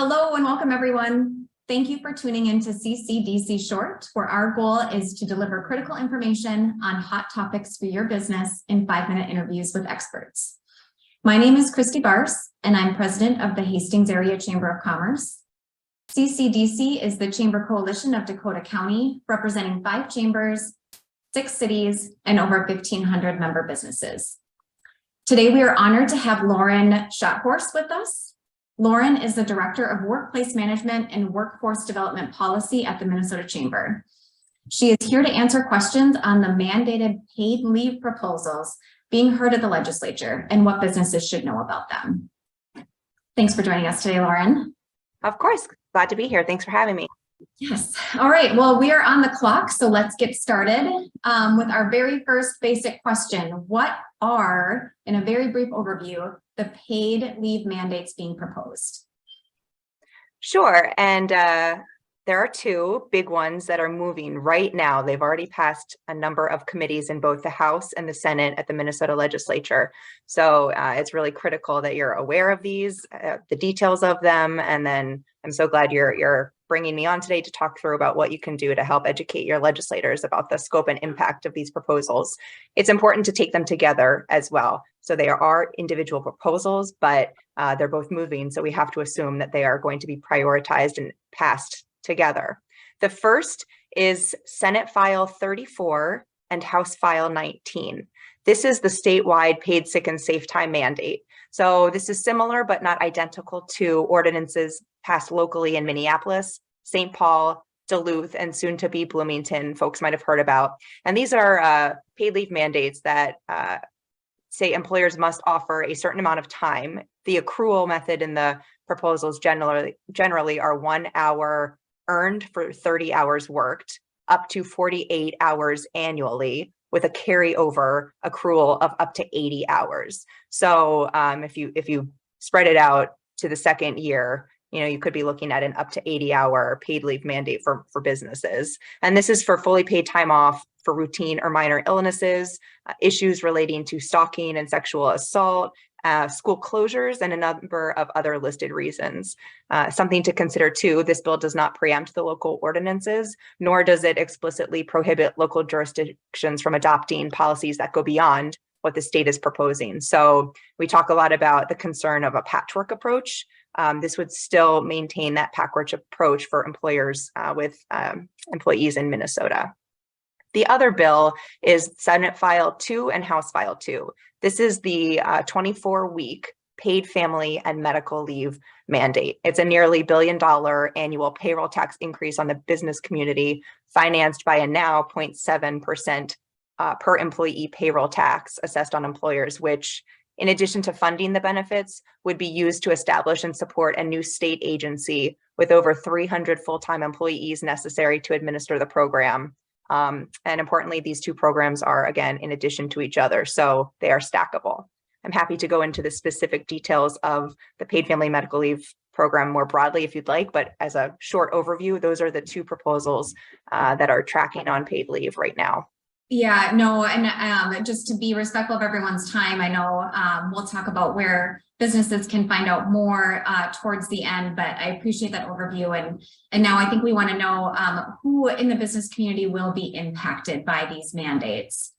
Hello and welcome everyone. Thank you for tuning in to CCDC Short, where our goal is to deliver critical information on hot topics for your business in 5-minute interviews with experts. My name is Christy Bars, and I'm president of the Hastings Area Chamber of Commerce. CCDC is the Chamber Coalition of Dakota County, representing 5 chambers, 6 cities, and over 1,500 member businesses. Today, we are honored to have Laurn Schothorst with us. Laurn is the Director of Workplace Management and Workforce Development Policy at the Minnesota Chamber. She is here to answer questions on the mandated paid leave proposals being heard at the legislature and what businesses should know about them. Thanks for joining us today, Laurn. Of course, glad to be here. Thanks for having me. Yes. All right. Well, we are on the clock, so let's get started with our very first basic question. What are, in a very brief overview, the paid leave mandates being proposed? Sure. And there are 2 big ones that are moving right now. They've already passed a number of committees in both the House and the Senate at the Minnesota legislature. So it's really critical that you're aware of these, the details of them. And then I'm so glad you're bringing me on today to talk through about what you can do to help educate your legislators about the scope and impact of these proposals. It's important to take them together as well. So they are individual proposals, but they're both moving. So we have to assume that they are going to be prioritized and passed together. The first is Senate File 34 and House File 19. This is the statewide paid sick and safe time mandate. So this is similar but not identical to ordinances passed locally in Minneapolis, St. Paul, Duluth, and soon to be Bloomington, folks might have heard about. And these are paid leave mandates that say employers must offer a certain amount of time. The accrual method in the proposals generally are 1 hour earned for 30 hours worked, up to 48 hours annually, with a carryover accrual of up to 80 hours. So if you spread it out to the second year, you could be looking at an up to 80-hour paid leave mandate for businesses. And this is for fully paid time off for routine or minor illnesses, issues relating to stalking and sexual assault, school closures, and a number of other listed reasons. Something to consider too, this bill does not preempt the local ordinances, nor does it explicitly prohibit local jurisdictions from adopting policies that go beyond what the state is proposing. So we talk a lot about the concern of a patchwork approach. This would still maintain that patchwork approach for employers with employees in Minnesota. The other bill is Senate File 2 and House File 2. This is the 24-week paid family and medical leave mandate. It's a nearly $1 billion annual payroll tax increase on the business community, financed by a now 0.7% per employee payroll tax assessed on employers, which, in addition to funding the benefits, would be used to establish and support a new state agency with over 300 full-time employees necessary to administer the program. And importantly, these 2 programs are, again, in addition to each other, so they are stackable. I'm happy to go into the specific details of the paid family medical leave program more broadly if you'd like, but as a short overview, those are the 2 proposals that are tracking on paid leave right now. Yeah, no, and just to be respectful of everyone's time, I know we'll talk about where businesses can find out more towards the end, but I appreciate that overview. And now I think we want to know who in the business community will be impacted by these mandates.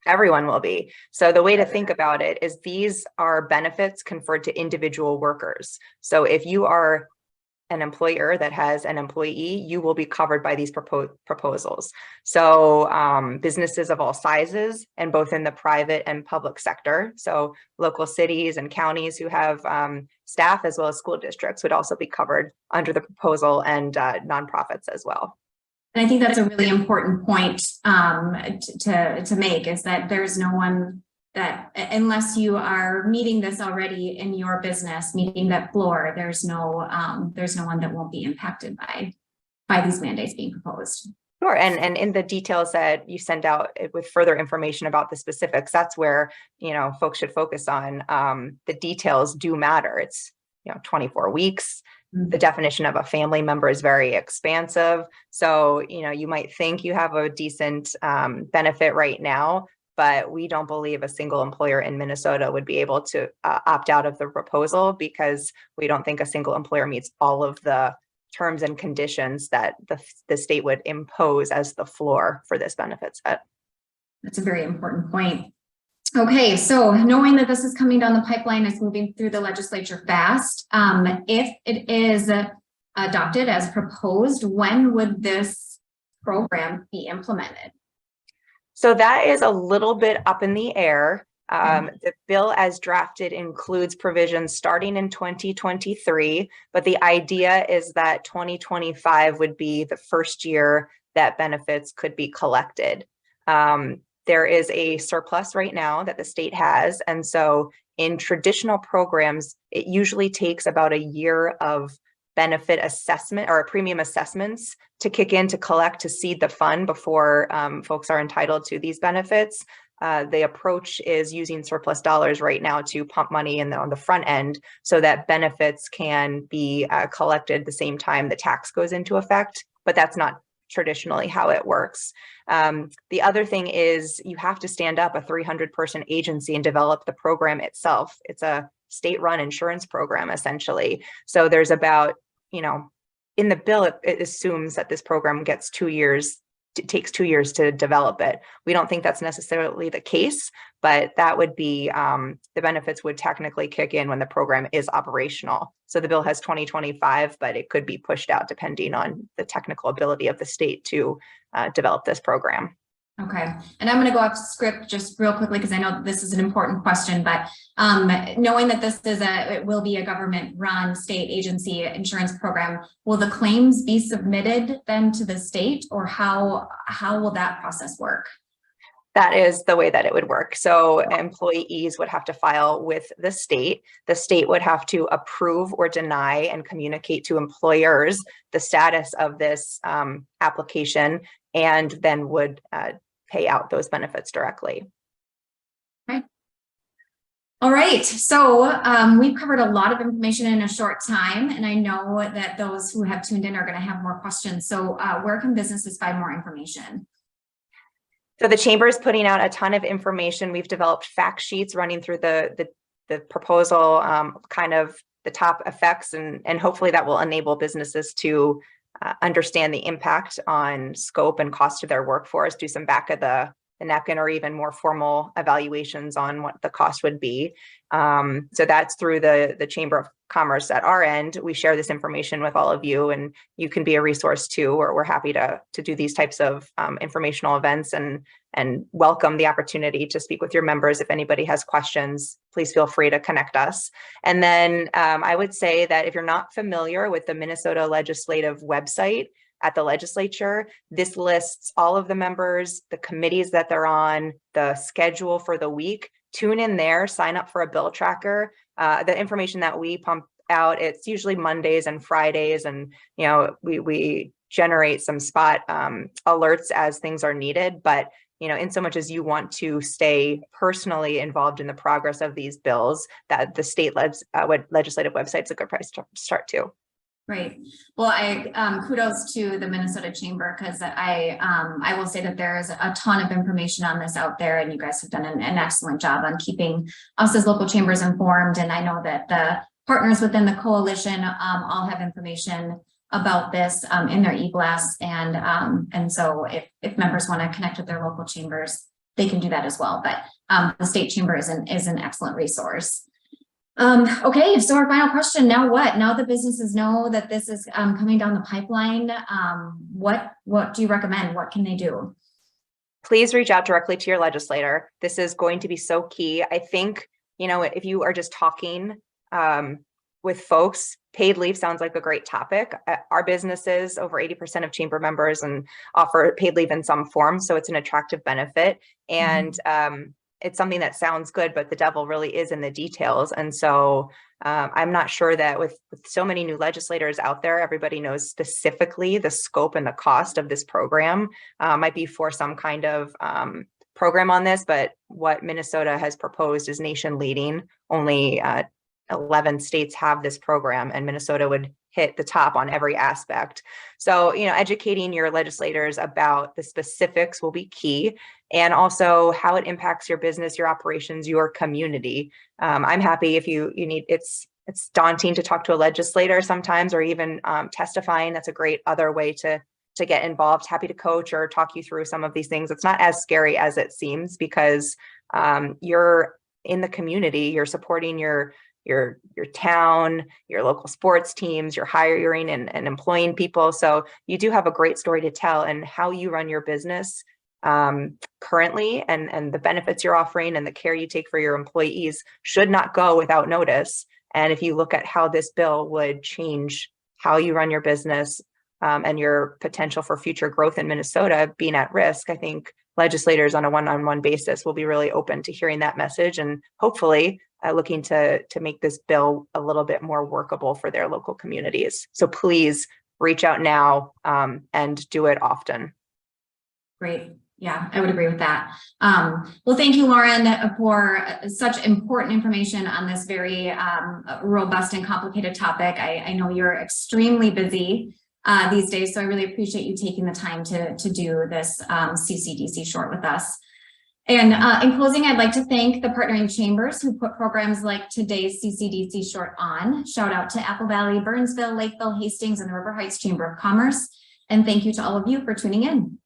Everyone will be. So the way to think about it is these are benefits conferred to individual workers. So if you are an employer that has an employee, you will be covered by these proposals. So businesses of all sizes, and both in the private and public sector, so local cities and counties who have staff, as well as school districts, would also be covered under the proposal, and nonprofits as well. And I think that's a really important point to make, is that there's no one that, unless you are meeting this already in your business, meeting that floor, there's no one that won't be impacted by these mandates being proposed. Sure, and in the details that you send out with further information about the specifics, that's where folks should focus on. The details do matter. It's 24 weeks. Mm-hmm. The definition of a family member is very expansive. So you might think you have a decent benefit right now, but we don't believe a single employer in Minnesota would be able to opt out of the proposal because we don't think a single employer meets all of the terms and conditions that the state would impose as the floor for this benefit set. That's a very important point. Okay, so knowing that this is coming down the pipeline, is moving through the legislature fast. If it is adopted as proposed, when would this program be implemented? So that is a little bit up in the air. The bill as drafted includes provisions starting in 2023, but the idea is that 2025 would be the first year that benefits could be collected. There is a surplus right now that the state has, and so in traditional programs, it usually takes about a year of benefit assessment or premium assessments to kick in to collect to seed the fund before folks are entitled to these benefits. The approach is using surplus dollars right now to pump money in on the front end so that benefits can be collected the same time the tax goes into effect, but that's not traditionally how it works. The other thing is you have to stand up a 300-person agency and develop the program itself. It's a state-run insurance program, essentially. So there's about, in the bill, it assumes that this program gets 2 years. It takes 2 years to develop it. We don't think that's necessarily the case, but that would be, the benefits would technically kick in when the program is operational. So the bill has 2025, but it could be pushed out depending on the technical ability of the state to develop this program. Okay, and I'm going to go off script just real quickly because I know this is an important question, but knowing that this is it will be a government-run state agency insurance program, will the claims be submitted then to the state, or how will that process work? That is the way that it would work. So employees would have to file with the state. The state would have to approve or deny and communicate to employers the status of this application, and then would pay out those benefits directly. Okay. All right, so we've covered a lot of information in a short time, and I know that those who have tuned in are going to have more questions. So where can businesses find more information? So the chamber is putting out a ton of information. We've developed fact sheets running through the proposal, kind of the top effects, and hopefully that will enable businesses to understand the impact on scope and cost of their workforce, do some back of the napkin or even more formal evaluations on what the cost would be. So that's through the Chamber of Commerce at our end. We share this information with all of you, and you can be a resource too. We're happy to do these types of informational events and welcome the opportunity to speak with your members. If anybody has questions, please feel free to connect us. And then I would say that if you're not familiar with the Minnesota legislative website at the legislature, this lists all of the members, the committees that they're on, the schedule for the week. Tune in there, sign up for a bill tracker. The information that we pump out, it's usually Mondays and Fridays, and we generate some spot alerts as things are needed. But in so much as you want to stay personally involved in the progress of these bills, that the state legislative website's a good place to start too. Right. Well, I kudos to the Minnesota Chamber, because I will say that there is a ton of information on this out there, and you guys have done an excellent job on keeping us as local chambers informed. And I know that the partners within the coalition all have information about this in their e-blasts, and so if members want to connect with their local chambers, they can do that as well. But the state chamber is an excellent resource. Okay, so our final question, now what? Now the businesses know that this is coming down the pipeline, what do you recommend? What can they do? Please reach out directly to your legislator. This is going to be so key. I think, if you are just talking with folks, paid leave sounds like a great topic. Our businesses, over 80% of chamber members and offer paid leave in some form, so it's an attractive benefit. And it's something that sounds good, but the devil really is in the details. And so I'm not sure that with so many new legislators out there, everybody knows specifically the scope and the cost of this program. Might be for some kind of program on this, but what Minnesota has proposed is nation leading. Only 11 states have this program, and Minnesota would hit the top on every aspect. So, educating your legislators about the specifics will be key, and also how it impacts your business, your operations, your community. I'm happy if you need, it's daunting to talk to a legislator sometimes, or even testifying. That's a great other way to get involved. Happy to coach or talk you through some of these things. It's not as scary as it seems, because you're in the community, you're supporting your town, your local sports teams, you're hiring and employing people. So you do have a great story to tell, and how you run your business currently, and the benefits you're offering and the care you take for your employees should not go without notice. And if you look at how this bill would change how you run your business, and your potential for future growth in Minnesota being at risk, I think legislators on a one-on-one basis will be really open to hearing that message, and hopefully looking to make this bill a little bit more workable for their local communities. So please reach out now and do it often. Great. Yeah, I would agree with that. Well, thank you, Lauren, for such important information on this very robust and complicated topic. I know you're extremely busy these days, so I really appreciate you taking the time to do this CCDC short with us. And in closing, I'd like to thank the partnering chambers who put programs like today's CCDC short on. Shout out to Apple Valley, Burnsville, Lakeville, Hastings, and the River Heights Chamber of Commerce. And thank you to all of you for tuning in.